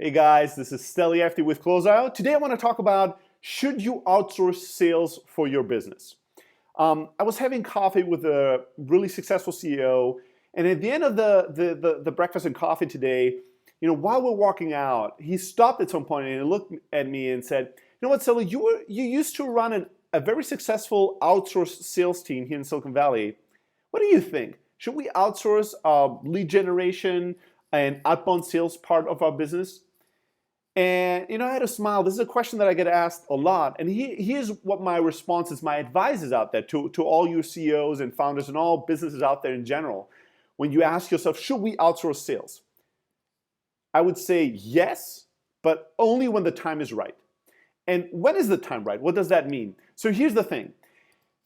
Hey guys, this is Steli Afti with Closeout. Today I want to talk about should you outsource sales for your business? I was having coffee with a really successful CEO, and at the end of the breakfast and coffee today, while we're walking out, he stopped at some point and he looked at me and said, "You know what, Steli, you used to run a very successful outsourced sales team here in Silicon Valley. What do you think? Should we outsource lead generation and outbound sales part of our business?" And I had a smile. This is a question that I get asked a lot. And here's what my response is, my advice is out there to all your CEOs and founders and all businesses out there in general. When you ask yourself, should we outsource sales? I would say yes, but only when the time is right. And when is the time right? What does that mean? So here's the thing.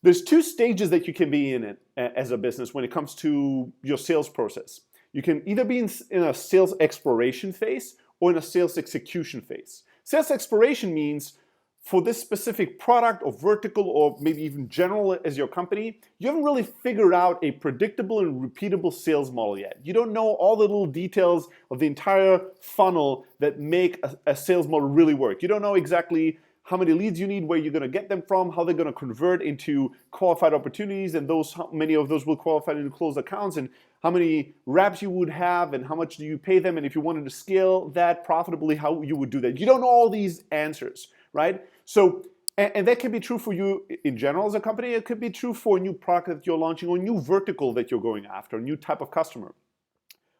There's two stages that you can be in it as a business when it comes to your sales process. You can either be in a sales exploration phase or in a sales execution phase. Sales exploration means for this specific product or vertical or maybe even general as your company, you haven't really figured out a predictable and repeatable sales model yet. You don't know all the little details of the entire funnel that make a sales model really work. You don't know exactly how many leads you need, where you're going to get them from, how they're going to convert into qualified opportunities, and how many of those will qualify into closed accounts, and how many reps you would have, and how much do you pay them, and if you wanted to scale that profitably, how you would do that. You don't know all these answers, right? So, and that can be true for you in general as a company. It could be true for a new product that you're launching or a new vertical that you're going after, a new type of customer.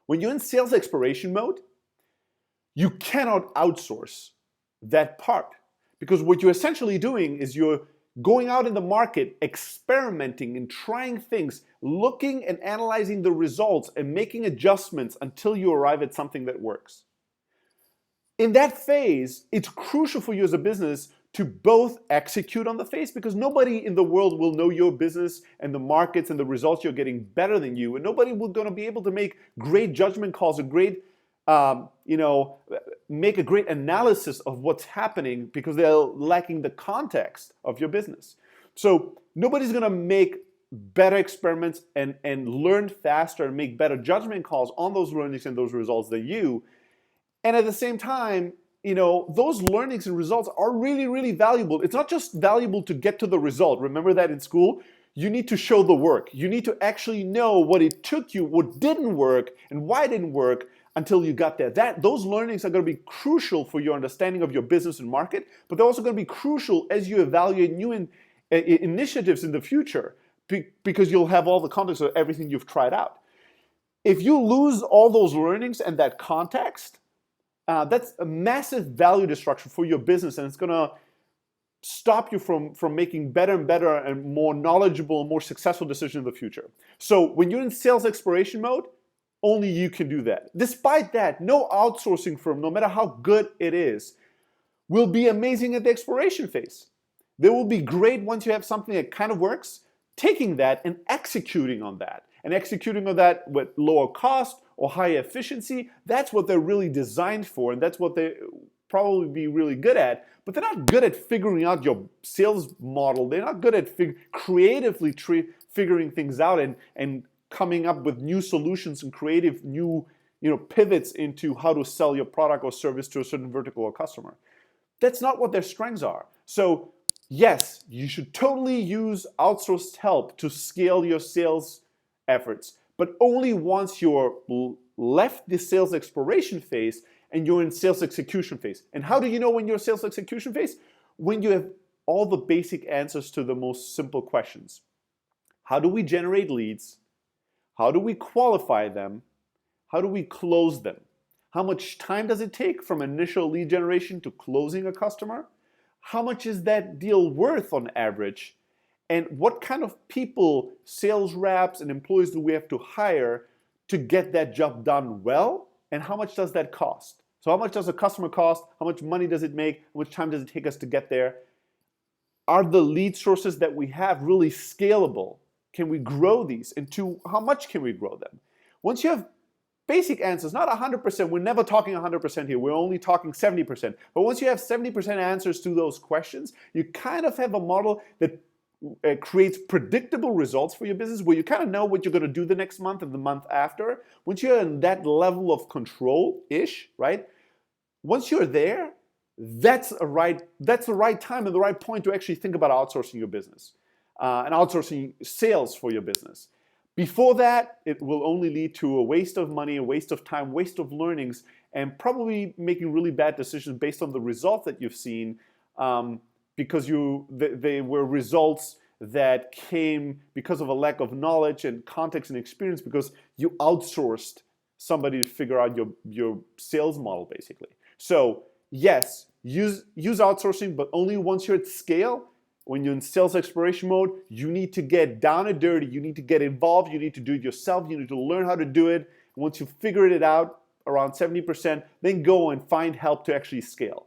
When you're in sales exploration mode, you cannot outsource that part. Because what you're essentially doing is you're going out in the market, experimenting and trying things, looking and analyzing the results and making adjustments until you arrive at something that works. In that phase, it's crucial for you as a business to both execute on the phase, because nobody in the world will know your business and the markets and the results you're getting better than you, and nobody will going to be able to make great judgment calls or make a great analysis of what's happening because they're lacking the context of your business. So nobody's going to make better experiments and learn faster and make better judgment calls on those learnings and those results than you. And at the same time, those learnings and results are really, really valuable. It's not just valuable to get to the result. Remember that in school? You need to show the work. You need to actually know what it took you, what didn't work, and why it didn't work until you got there. Those learnings are going to be crucial for your understanding of your business and market, but they're also going to be crucial as you evaluate new initiatives in the future, because you'll have all the context of everything you've tried out. If you lose all those learnings and that context, that's a massive value destruction for your business, and it's going to stop you from making better and better and more knowledgeable and more successful decisions in the future. So when you're in sales exploration mode, only you can do that. Despite that, no outsourcing firm, no matter how good it is, will be amazing at the exploration phase. They will be great once you have something that kind of works, taking that and executing on that. And executing on that with lower cost or high efficiency, that's what they're really designed for, and that's what they probably be really good at. But they're not good at figuring out your sales model. They're not good at creatively figuring things out and coming up with new solutions and creative new pivots into how to sell your product or service to a certain vertical or customer. That's not what their strengths are. So yes, you should totally use outsourced help to scale your sales efforts, but only once you're left the sales exploration phase and you're in sales execution phase. And how do you know when you're in sales execution phase? When you have all the basic answers to the most simple questions. How do we generate leads? How do we qualify them? How do we close them? How much time does it take from initial lead generation to closing a customer? How much is that deal worth on average? And what kind of people, sales reps and employees do we have to hire to get that job done well? And how much does that cost? So how much does a customer cost? How much money does it make? How much time does it take us to get there? Are the lead sources that we have really scalable? Can we grow these? And to how much can we grow them? Once you have basic answers, not 100%, we're never talking 100% here, we're only talking 70%. But once you have 70% answers to those questions, you kind of have a model that creates predictable results for your business, where you kind of know what you're going to do the next month and the month after. Once you're in that level of control-ish, right? Once you're there, that's the right time and the right point to actually think about outsourcing your business and outsourcing sales for your business. Before that, it will only lead to a waste of money, a waste of time, waste of learnings, and probably making really bad decisions based on the results that you've seen, because they were results that came because of a lack of knowledge and context and experience, because you outsourced somebody to figure out your sales model, basically. So yes, use outsourcing, but only once you're at scale. When you're in sales exploration mode, you need to get down and dirty. You need to get involved. You need to do it yourself. You need to learn how to do it. Once you figured it out around 70%, then go and find help to actually scale.